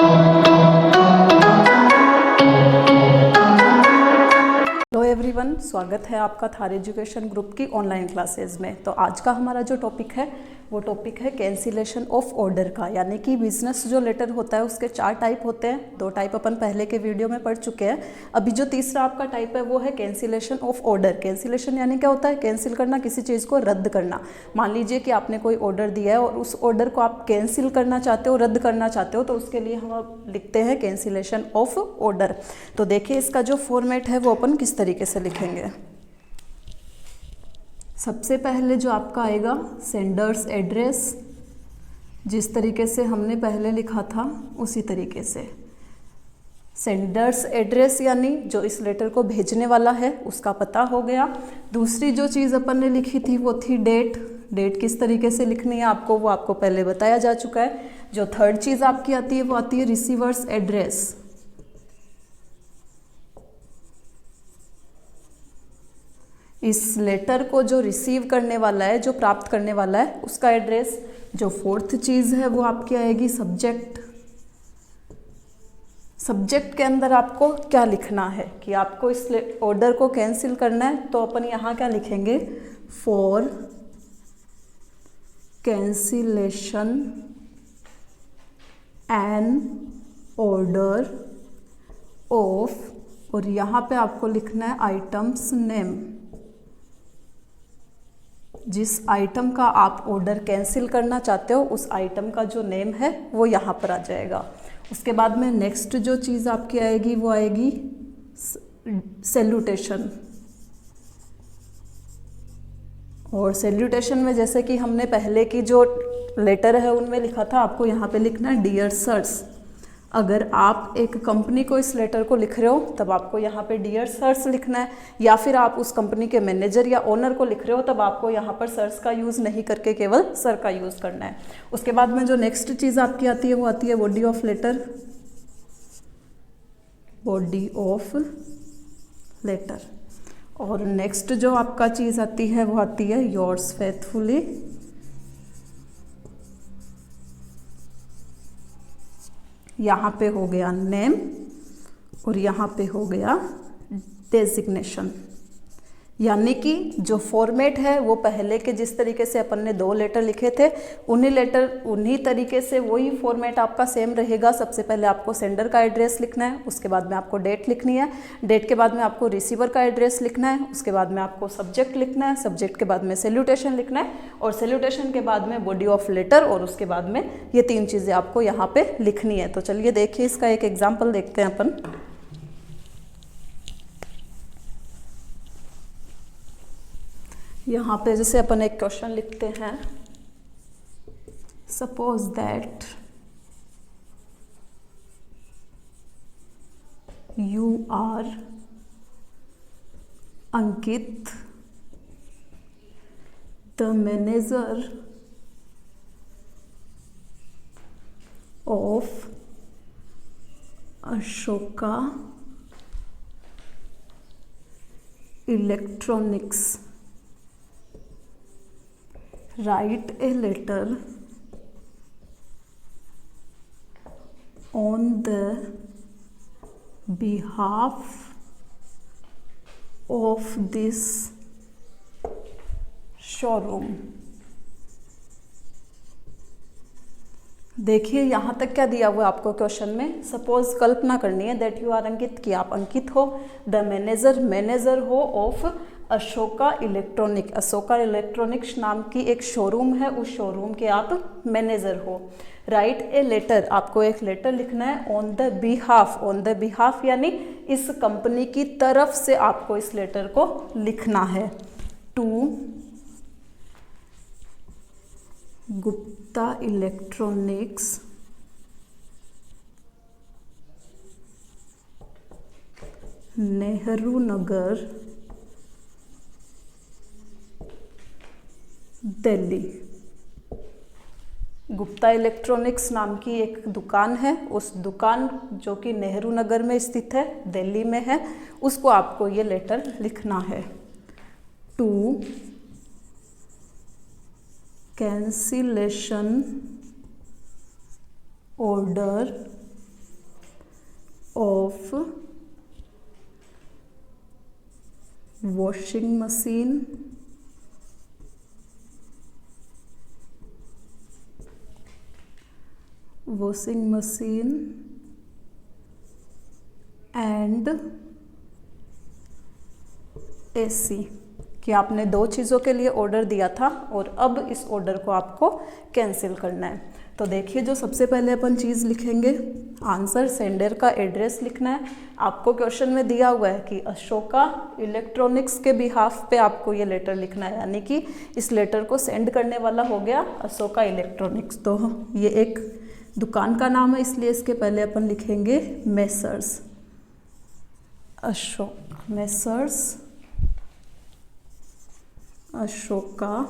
Hello everyone, स्वागत है आपका थार एजुकेशन ग्रुप की ऑनलाइन क्लासेस में। तो आज का हमारा जो टॉपिक है वो टॉपिक है कैंसिलेशन ऑफ ऑर्डर का, यानी कि बिजनेस जो लेटर होता है उसके 4 टाइप होते हैं। 2 टाइप अपन पहले के वीडियो में पढ़ चुके हैं। अभी जो तीसरा आपका टाइप है वो है कैंसिलेशन ऑफ ऑर्डर। कैंसिलेशन यानी क्या होता है? कैंसिल करना, किसी चीज़ को रद्द करना। मान लीजिए कि आपने कोई ऑर्डर दिया है और उस ऑर्डर को आप कैंसिल करना चाहते हो, रद्द करना चाहते हो, तो उसके लिए हम लिखते हैं कैंसिलेशन ऑफ ऑर्डर। तो देखिए इसका जो फॉर्मेट है वो अपन किस तरीके से लिखेंगे। सबसे पहले जो आपका आएगा सेंडर्स एड्रेस, जिस तरीके से हमने पहले लिखा था उसी तरीके से। सेंडर्स एड्रेस यानी जो इस लेटर को भेजने वाला है उसका पता हो गया। दूसरी जो चीज़ अपन ने लिखी थी वो थी डेट। डेट किस तरीके से लिखनी है आपको, वो आपको पहले बताया जा चुका है। जो थर्ड चीज़ आपकी आती है वो आती है रिसीवर्स एड्रेस। इस लेटर को जो रिसीव करने वाला है, जो प्राप्त करने वाला है, उसका एड्रेस। जो फोर्थ चीज़ है वो आपकी आएगी सब्जेक्ट। सब्जेक्ट के अंदर आपको क्या लिखना है कि आपको इस ऑर्डर को कैंसिल करना है, तो अपन यहाँ क्या लिखेंगे? For cancellation an order of, और यहाँ पे आपको लिखना है आइटम्स नेम। जिस आइटम का आप ऑर्डर कैंसिल करना चाहते हो उस आइटम का जो नेम है वो यहाँ पर आ जाएगा। उसके बाद में नेक्स्ट जो चीज़ आपकी आएगी वो आएगी सैल्यूटेशन। और सैल्यूटेशन में जैसे कि हमने पहले की जो लेटर है उनमें लिखा था, आपको यहाँ पे लिखना है डियर सर्स। अगर आप एक कंपनी को इस लेटर को लिख रहे हो तब आपको यहाँ पे डियर सर्स लिखना है, या फिर आप उस कंपनी के मैनेजर या ओनर को लिख रहे हो तब आपको यहाँ पर सर्स का यूज़ नहीं करके केवल सर का यूज़ करना है। उसके बाद में जो नेक्स्ट चीज़ आपकी आती है वो आती है body of letter. Body of letter. और नेक्स्ट जो आपका चीज़ आती है वो आती है योर्स फेथफुली। यहाँ पे हो गया नेम और यहाँ पे हो गया डेजिग्नेशन। यानी कि जो फॉर्मेट है वो पहले के जिस तरीके से अपन ने 2 लेटर लिखे थे उन्हीं तरीके से वही फॉर्मेट आपका सेम रहेगा। सबसे पहले आपको सेंडर का एड्रेस लिखना है, उसके बाद में आपको डेट लिखनी है, डेट के बाद में आपको रिसीवर का एड्रेस लिखना है, उसके बाद में आपको सब्जेक्ट लिखना है, सब्जेक्ट के बाद में सैल्यूटेशन लिखना है, और सैल्यूटेशन के बाद में बॉडी ऑफ लेटर, और उसके बाद में ये 3 चीज़ें आपको यहाँ पे लिखनी है। तो चलिए देखिए इसका एक एग्जाम्पल देखते हैं अपन। यहाँ पे जैसे अपन एक क्वेश्चन लिखते हैं, suppose that you are Ankit, the manager of Ashoka Electronics, write a letter on the behalf of this showroom। देखिए यहाँ तक क्या दिया हुआ आपको क्वेश्चन में। सपोज कल्पना करनी है दैट यू आर अंकित, कि आप अंकित हो, द मैनेजर हो of Ashoka electronic. Ashoka electronics नाम की एक शोरूम है, उस शोरूम के आप मैनेजर हो। राइट ए लेटर, आपको एक लेटर लिखना है on the behalf. On the behalf यानी इस कंपनी की तरफ से आपको इस लेटर को लिखना है। To Gupta Electronics Nehru Nagar Delhi. Gupta Electronics नाम की एक दुकान है, उस दुकान जो कि नेहरू नगर में स्थित है, दिल्ली में है, उसको आपको ये लेटर लिखना है। To cancellation order of washing machine and AC कि आपने दो चीज़ों के लिए ऑर्डर दिया था और अब इस ऑर्डर को आपको कैंसिल करना है। तो देखिए, जो सबसे पहले अपन चीज़ लिखेंगे, आंसर सेंडर का एड्रेस लिखना है। आपको क्वेश्चन में दिया हुआ है कि अशोका इलेक्ट्रॉनिक्स के बिहाफ पे आपको ये लेटर लिखना है, यानी कि इस लेटर को सेंड करने वाला हो गया अशोका इलेक्ट्रॉनिक्स। तो ये एक दुकान का नाम है, इसलिए इसके पहले अपन लिखेंगे मेसर्स अशोका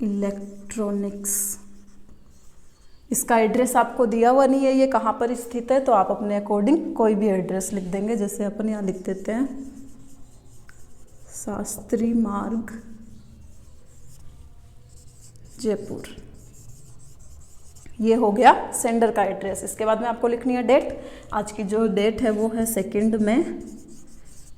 इलेक्ट्रॉनिक्स। इसका एड्रेस आपको दिया हुआ नहीं है, ये कहाँ पर स्थित है, तो आप अपने अकॉर्डिंग कोई भी एड्रेस लिख देंगे। जैसे अपन यहाँ लिख देते हैं शास्त्री मार्ग, जयपुर। ये हो गया सेंडर का एड्रेस। इसके बाद में आपको लिखनी है डेट। आज की जो डेट है वो है 2 मई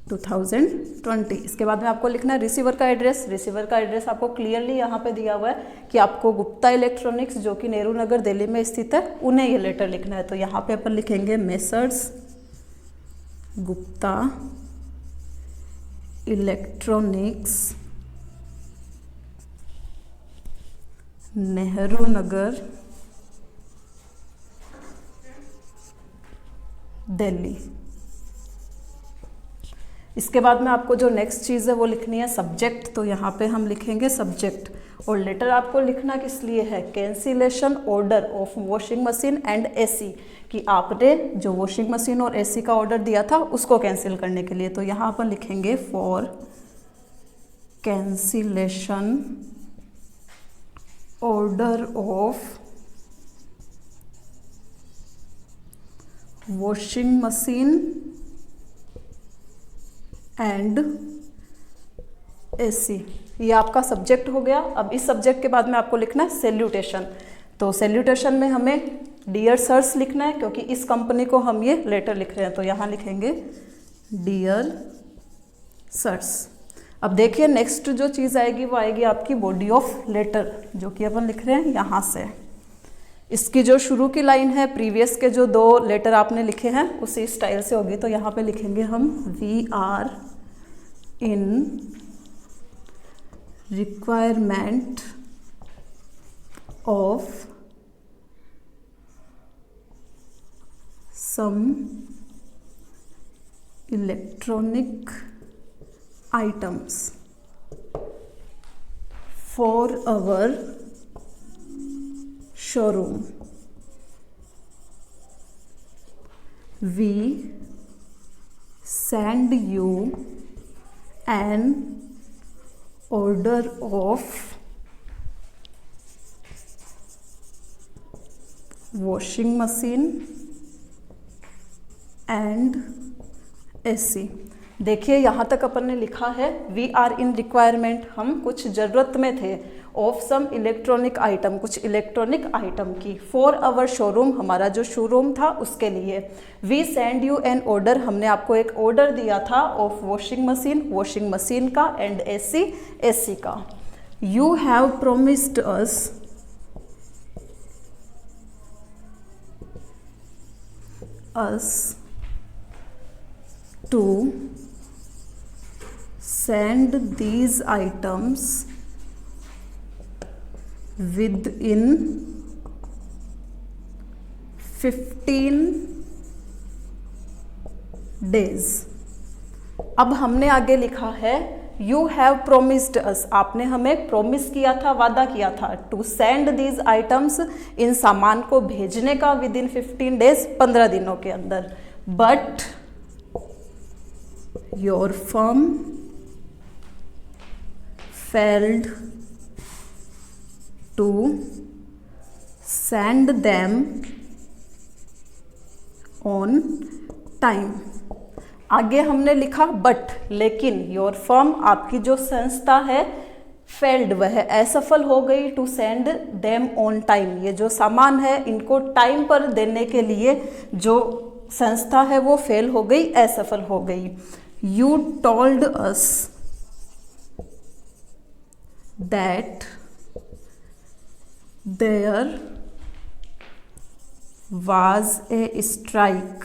2020। इसके बाद में आपको लिखना है रिसीवर का एड्रेस। रिसीवर का एड्रेस आपको क्लियरली यहाँ पे दिया हुआ है कि आपको गुप्ता इलेक्ट्रॉनिक्स, जो कि नेहरू नगर दिल्ली में स्थित है, उन्हें ये लेटर लिखना है। तो यहाँ पे अपन लिखेंगे मेसर्स गुप्ता इलेक्ट्रॉनिक्स, नेहरू नगर, दिल्ली। इसके बाद में आपको जो नेक्स्ट चीज़ है वो लिखनी है सब्जेक्ट। तो यहाँ पे हम लिखेंगे सब्जेक्ट, और लेटर आपको लिखना किस लिए है, cancellation order of washing machine and AC, कि आपने जो वॉशिंग मशीन और एसी का ऑर्डर दिया था उसको कैंसिल करने के लिए। तो यहाँ पर लिखेंगे for cancellation order of washing machine and AC. ये आपका सब्जेक्ट हो गया। अब इस सब्जेक्ट के बाद में आपको लिखना है सैल्यूटेशन। तो सैल्यूटेशन में हमें डियर सर्स लिखना है, क्योंकि इस कंपनी को हम ये लेटर लिख रहे हैं। तो यहाँ लिखेंगे डियर सर्स। अब देखिए, नेक्स्ट जो चीज़ आएगी वो आएगी आपकी बॉडी ऑफ लेटर, जो कि अपन लिख रहे हैं यहाँ से। इसकी जो शुरू की लाइन है, प्रीवियस के जो 2 लेटर आपने लिखे हैं उसी स्टाइल से होगी। तो यहाँ पे लिखेंगे हम we are in requirement of some electronic items for our showroom. We send you an order of washing machine and AC। देखिए, यहाँ तक अपन ने लिखा है वी आर इन रिक्वायरमेंट, हम कुछ ज़रूरत में थे, ऑफ सम इलेक्ट्रॉनिक आइटम, कुछ इलेक्ट्रॉनिक आइटम की, फॉर आवर शोरूम, हमारा जो शोरूम था उसके लिए। We send you an order, हमने आपको एक ऑर्डर दिया था, ऑफ वॉशिंग मशीन का, एंड एसी का। You have promised us to send these items within 15 days। अब हमने आगे लिखा है यू हैव प्रोमिस्ड अस, आपने हमें प्रोमिस किया था, वादा किया था, टू सेंड दीज आइटम्स, इन सामान को भेजने का, विद इन 15 डेज, 15 दिनों के अंदर। But your firm failed to send them on time। आगे हमने लिखा बट, लेकिन योर फर्म, आपकी जो संस्था है, फेल्ड, वह असफल हो गई, to send them on time, ये जो सामान है इनको टाइम पर देने के लिए जो संस्था है वो फेल हो गई, असफल हो गई। You told us that there was a strike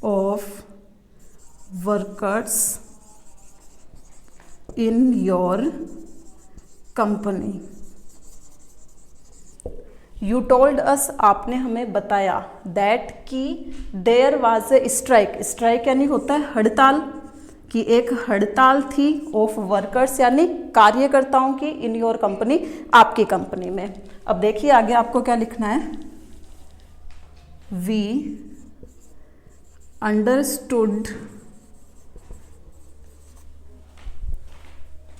of workers in your company. You told us, आपने हमें बताया, दैट कि there was a strike, strike यानी होता है हड़ताल, कि एक हड़ताल थी, ऑफ वर्कर्स यानी कार्यकर्ताओं की, इन योर कंपनी, आपकी कंपनी में। अब देखिए आगे आपको क्या लिखना है। We understood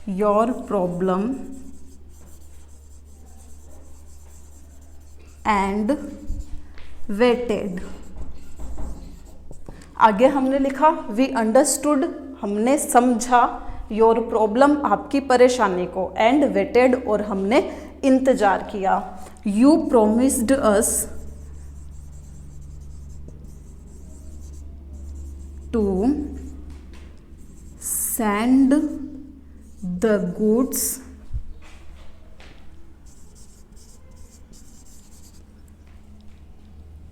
your problem and waited. आगे हमने लिखा वी अंडरस्टूड, हमने समझा, योर प्रॉब्लम, आपकी परेशानी को, एंड वेटेड, और हमने इंतजार किया। You promised us to send the goods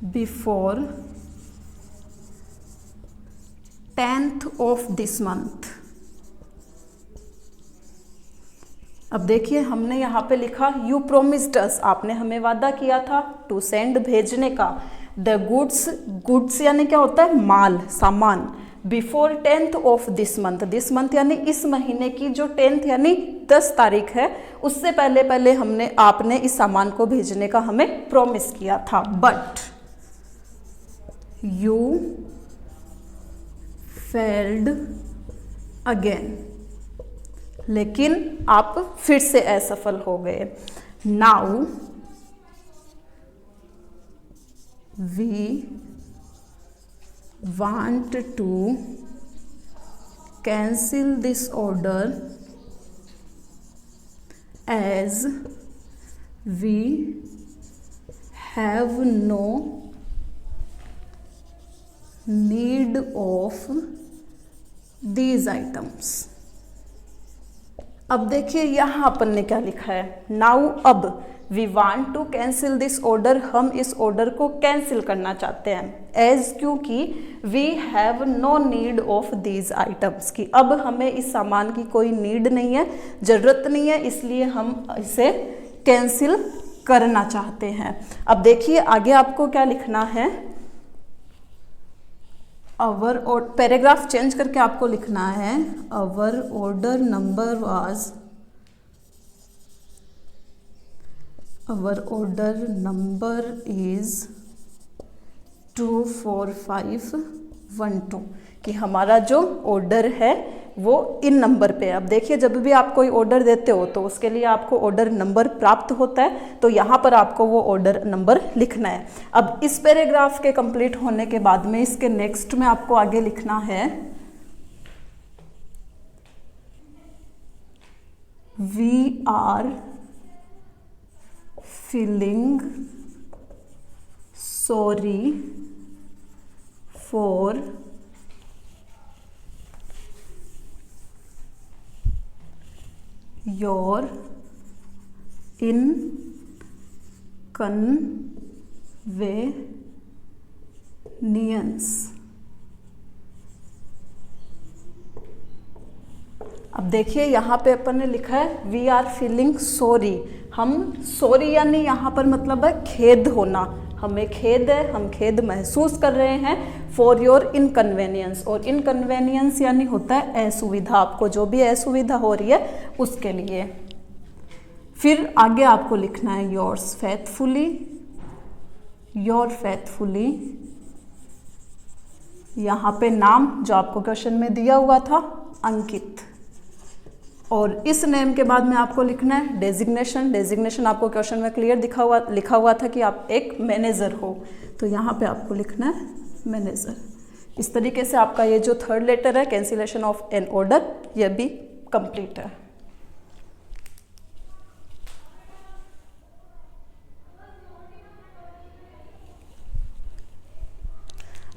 before 10th of this month. अब देखिए हमने यहाँ पे लिखा यू प्रोमिस्ड अस, आपने हमें वादा किया था, टू सेंड, भेजने का, द गुड्स, गुड्स यानी क्या होता है, माल, सामान, before 10th of this month, this month यानी इस महीने की जो 10th यानी 10 तारीख है, उससे पहले पहले हमने, आपने इस सामान को भेजने का हमें प्रॉमिस किया था। बट यू फेल्ड अगेन, लेकिन आप फिर से असफल हो गए। Now we want to cancel this order as we have no need of these items। अब देखिए यहाँ अपन ने क्या लिखा है, नाउ, अब, we want to cancel this order, हम इस ऑर्डर को कैंसिल करना चाहते हैं, एज, क्योंकि we have no need of these items, की अब हमें इस सामान की कोई नीड नहीं है, ज़रूरत नहीं है, इसलिए हम इसे कैंसिल करना चाहते हैं। अब देखिए आगे आपको क्या लिखना है, अवर, और पैराग्राफ चेंज करके आपको लिखना है, our order number was, our order number is 24512, कि हमारा जो ऑर्डर है वो इन नंबर पे है। अब देखिए जब भी आप कोई ऑर्डर देते हो तो उसके लिए आपको ऑर्डर नंबर प्राप्त होता है, तो यहाँ पर आपको वो ऑर्डर नंबर लिखना है। अब इस पैराग्राफ के कंप्लीट होने के बाद में इसके नेक्स्ट में आपको आगे लिखना है, we are feeling sorry for your inconvenience. अब देखिए यहाँ पे अपन ने लिखा है वी आर फीलिंग सॉरी, हम सॉरी यानी यहाँ पर मतलब है खेद होना, हमें खेद है, हम खेद महसूस कर रहे हैं, फॉर योर इनकन्वेनियंस, और इनकन्वेनियंस यानी होता है असुविधा, आपको जो भी असुविधा हो रही है उसके लिए। फिर आगे आपको लिखना है योर्स फेथफुली, योर फेथफुली, यहाँ पे नाम जो आपको क्वेश्चन में दिया हुआ था अंकित, और इस नेम के बाद में आपको लिखना है डेजिग्नेशन, डेजिग्नेशन आपको क्वेश्चन में क्लियर लिखा हुआ था कि आप एक मैनेजर हो, तो यहाँ पे आपको लिखना है मैनेजर। इस तरीके से आपका ये जो थर्ड लेटर है कैंसिलेशन ऑफ एन ऑर्डर, यह भी कंप्लीट है।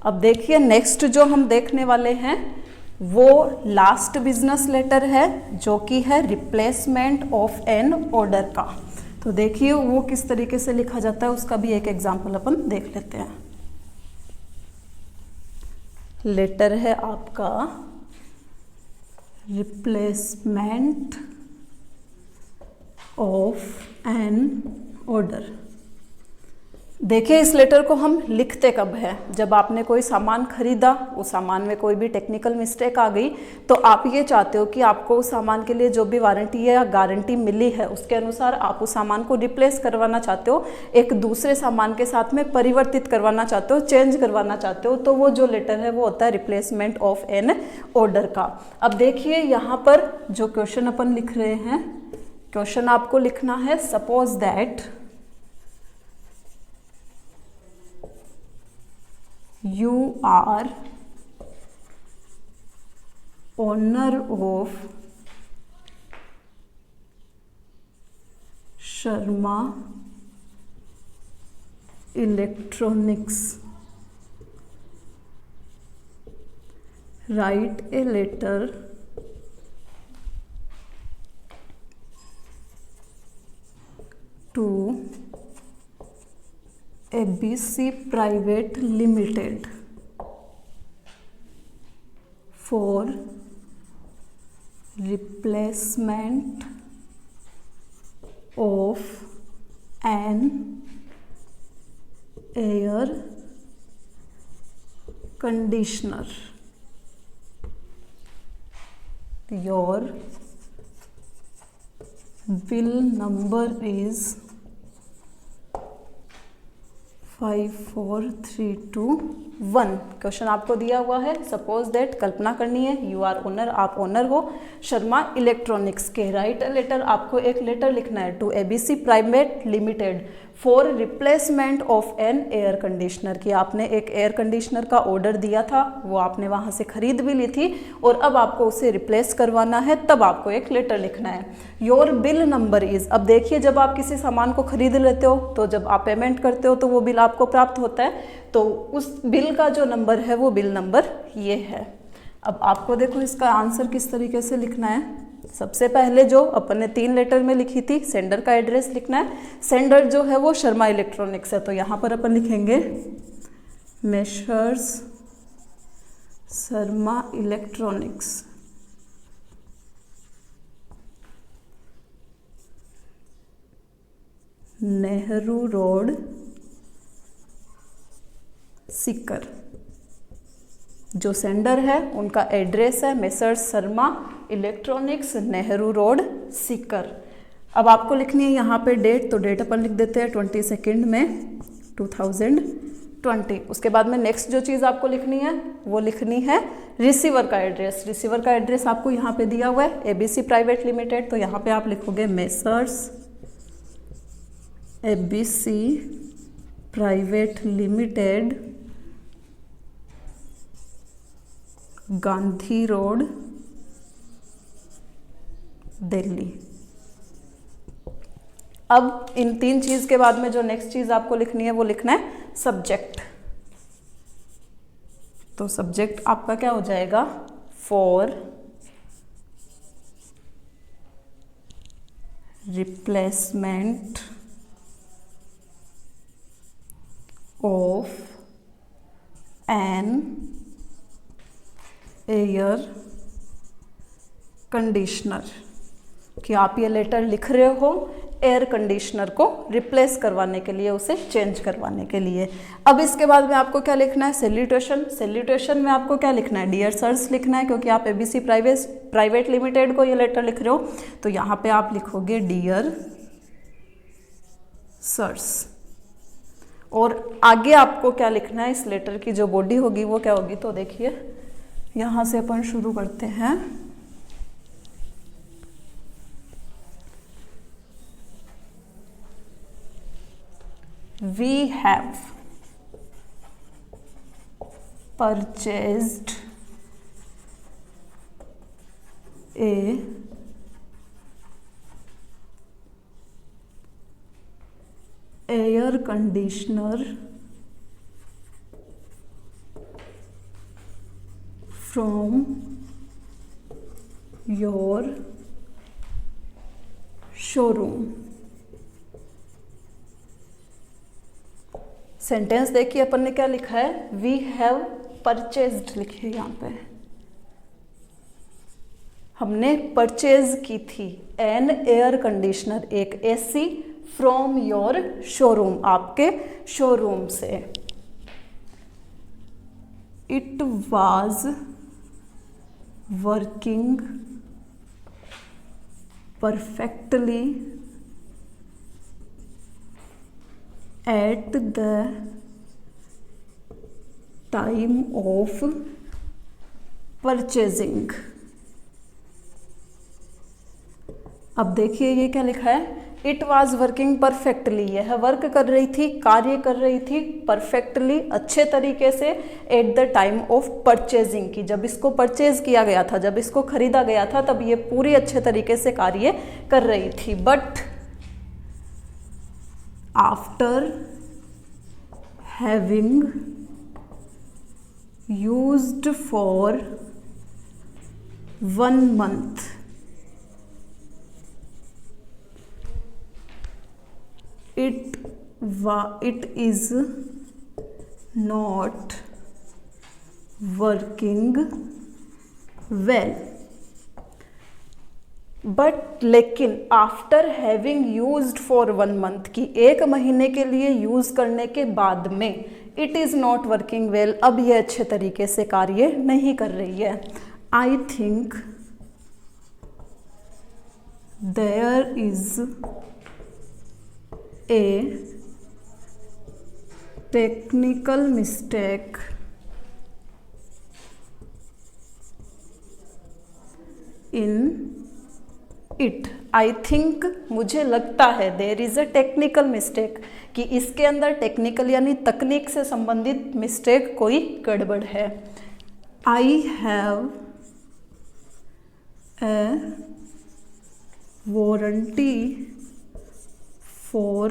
अब देखिए नेक्स्ट जो हम देखने वाले हैं वो लास्ट बिजनेस लेटर है जो कि है रिप्लेसमेंट ऑफ एन ऑर्डर का। तो देखिए वो किस तरीके से लिखा जाता है उसका भी एक एग्जाम्पल अपन देख लेते हैं। लेटर है आपका रिप्लेसमेंट ऑफ एन ऑर्डर। देखिए इस लेटर को हम लिखते कब है, जब आपने कोई सामान खरीदा, उस सामान में कोई भी टेक्निकल मिस्टेक आ गई तो आप ये चाहते हो कि आपको उस सामान के लिए जो भी वारंटी या गारंटी मिली है उसके अनुसार आप उस सामान को रिप्लेस करवाना चाहते हो, एक दूसरे सामान के साथ में परिवर्तित करवाना चाहते हो, चेंज करवाना चाहते हो, तो वो जो लेटर है वो होता है रिप्लेसमेंट ऑफ एन ऑर्डर का। अब देखिए यहाँ पर जो क्वेश्चन अपन लिख रहे हैं, क्वेश्चन आपको लिखना है suppose that you are owner of Sharma Electronics. Write a letter to ABC Private Limited for replacement of an air conditioner. Your bill number is 54321। Question आपको दिया हुआ है सपोज दैट, कल्पना करनी है, यू आर ओनर, आप owner हो Sharma Electronics के। राइट अ लेटर, आपको एक लेटर लिखना है to ABC private limited for replacement of an air conditioner, कि आपने एक एयर कंडीशनर का ऑर्डर दिया था, वो आपने वहाँ से खरीद भी ली थी और अब आपको उसे रिप्लेस करवाना है, तब आपको एक लेटर लिखना है। योर बिल नंबर इज, अब देखिए जब आप किसी सामान को खरीद लेते हो तो जब आप पेमेंट करते हो तो वो बिल आपको प्राप्त होता है, तो उस बिल का जो नंबर है वो बिल नंबर ये है। अब आपको देखो इसका आंसर किस तरीके से लिखना है। सबसे पहले जो अपन ने 3 लेटर में लिखी थी, सेंडर का एड्रेस लिखना है। सेंडर जो है वो शर्मा इलेक्ट्रॉनिक्स है, तो यहाँ पर अपन लिखेंगे messrs Sharma electronics, Nehru road, Sikar. जो सेंडर है उनका एड्रेस है messrs Sharma electronics, Nehru road, Sikar. अब आपको लिखनी है यहाँ पे डेट, तो डेट अपन लिख देते हैं 22 में 2020। उसके बाद में नेक्स्ट जो चीज़ आपको लिखनी है वो लिखनी है रिसीवर का एड्रेस। रिसीवर का एड्रेस आपको यहाँ पे दिया हुआ है एबीसी प्राइवेट लिमिटेड, तो यहाँ पे आप लिखोगे messrs ABC private limited, Gandhi road, Delhi. अब इन 3 चीज के बाद में जो नेक्स्ट चीज आपको लिखनी है वो लिखना है सब्जेक्ट। तो सब्जेक्ट आपका क्या हो जाएगा, for replacement of an air conditioner, कि आप ये लेटर लिख रहे हो एयर कंडीशनर को रिप्लेस करवाने के लिए, उसे चेंज करवाने के लिए। अब इसके बाद में आपको क्या लिखना है, सैल्यूटेशन। सैल्यूटेशन में आपको क्या लिखना है, डियर सर्स लिखना है, क्योंकि आप एबीसी प्राइवेट लिमिटेड को ये लेटर लिख रहे हो, तो यहाँ पे आप लिखोगे डियर सर्स। और आगे आपको क्या लिखना है, इस लेटर की जो बॉडी होगी वो क्या होगी, तो देखिए यहाँ से अपन शुरू करते हैं। We have purchased a air conditioner from your showroom. Sentence देखिए अपन ने क्या लिखा है, वी हैव परचेज्ड लिखिए यहाँ पे, हमने परचेज की थी एन एयर कंडीशनर, एक एसी, फ्रॉम योर शोरूम, आपके शोरूम से। It was working perfectly at the time of purchasing. अब देखिए ये क्या लिखा है, इट वॉज वर्किंग परफेक्टली, यह वर्क कर रही थी, कार्य कर रही थी परफेक्टली, अच्छे तरीके से, at the time of purchasing की, जब इसको परचेज किया गया था, जब इसको खरीदा गया था, तब ये पूरी अच्छे तरीके से कार्य कर रही थी। But after having used for 1 month, it is not working well, but लेकिन after having used for 1 month की, 1 महीने के लिए यूज करने के बाद में, it is not working well, अब ये अच्छे तरीके से कार्य नहीं कर रही है। I think there is a technical mistake in it। I think मुझे लगता है, there is a technical mistake, कि इसके अंदर टेक्निकल यानी तकनीक से संबंधित मिस्टेक, कोई गड़बड़ है। I have a warranty for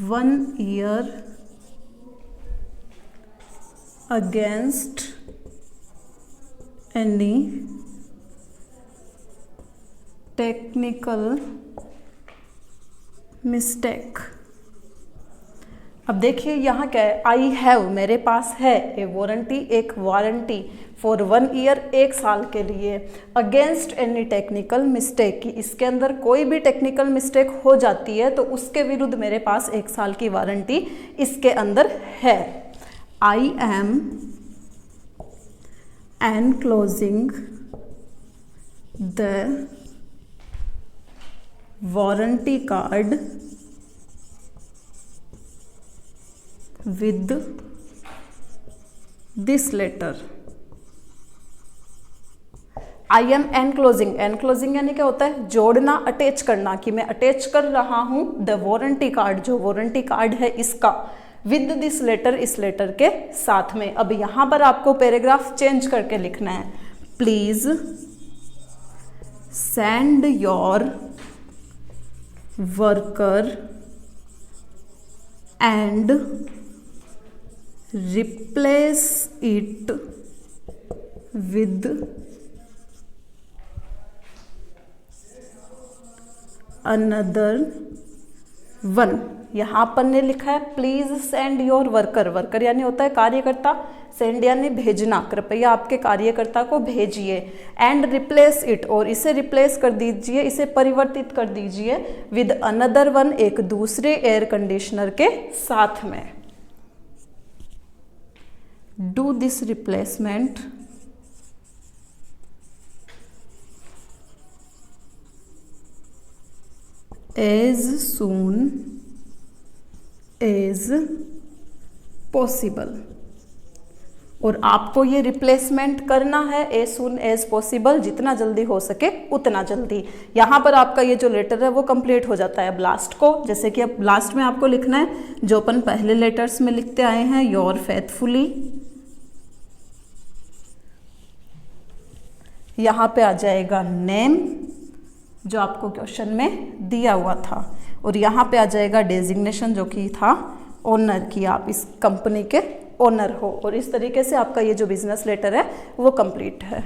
1 year against any technical mistake। अब देखिए यहाँ क्या है, आई हैव मेरे पास है, ए वारंटी एक वारंटी, फॉर 1 year 1 साल के लिए, अगेंस्ट एनी टेक्निकल मिस्टेक की इसके अंदर कोई भी टेक्निकल मिस्टेक हो जाती है तो उसके विरुद्ध मेरे पास 1 साल की वारंटी इसके अंदर है। I am enclosing the warranty card with this letter. I am enclosing, enclosing यानी क्या होता है, जोड़ना, अटैच करना, कि मैं अटैच कर रहा हूं द वारंटी कार्ड, जो वारंटी कार्ड है इसका, विद दिस लेटर, इस लेटर के साथ में। अब यहां पर आपको पैराग्राफ चेंज करके लिखना है, please send your worker and replace it with another one। यहाँ पर ने लिखा है please send your worker, worker यानी होता है कार्यकर्ता, सेंड यानी भेजना, कृपया आपके कार्यकर्ता को भेजिए, एंड रिप्लेस इट, और इसे रिप्लेस कर दीजिए, इसे परिवर्तित कर दीजिए, विद अनदर वन, एक दूसरे एयर कंडीशनर के साथ में। Do this replacement as soon as possible, और आपको ये रिप्लेसमेंट करना है as soon as possible, जितना जल्दी हो सके उतना जल्दी। यहाँ पर आपका ये जो लेटर है वो कंप्लीट हो जाता है। अब लास्ट को, जैसे कि अब लास्ट में आपको लिखना है जो अपन पहले लेटर्स में लिखते आए हैं, योर फेथफुली, यहाँ पे आ जाएगा नेम, जो आपको क्वेश्चन में दिया हुआ था, और यहाँ पे आ जाएगा डेजिग्नेशन जो कि था ओनर की, आप इस कंपनी के ओनर हो। और इस तरीके से आपका ये जो बिजनेस लेटर है वो कंप्लीट है।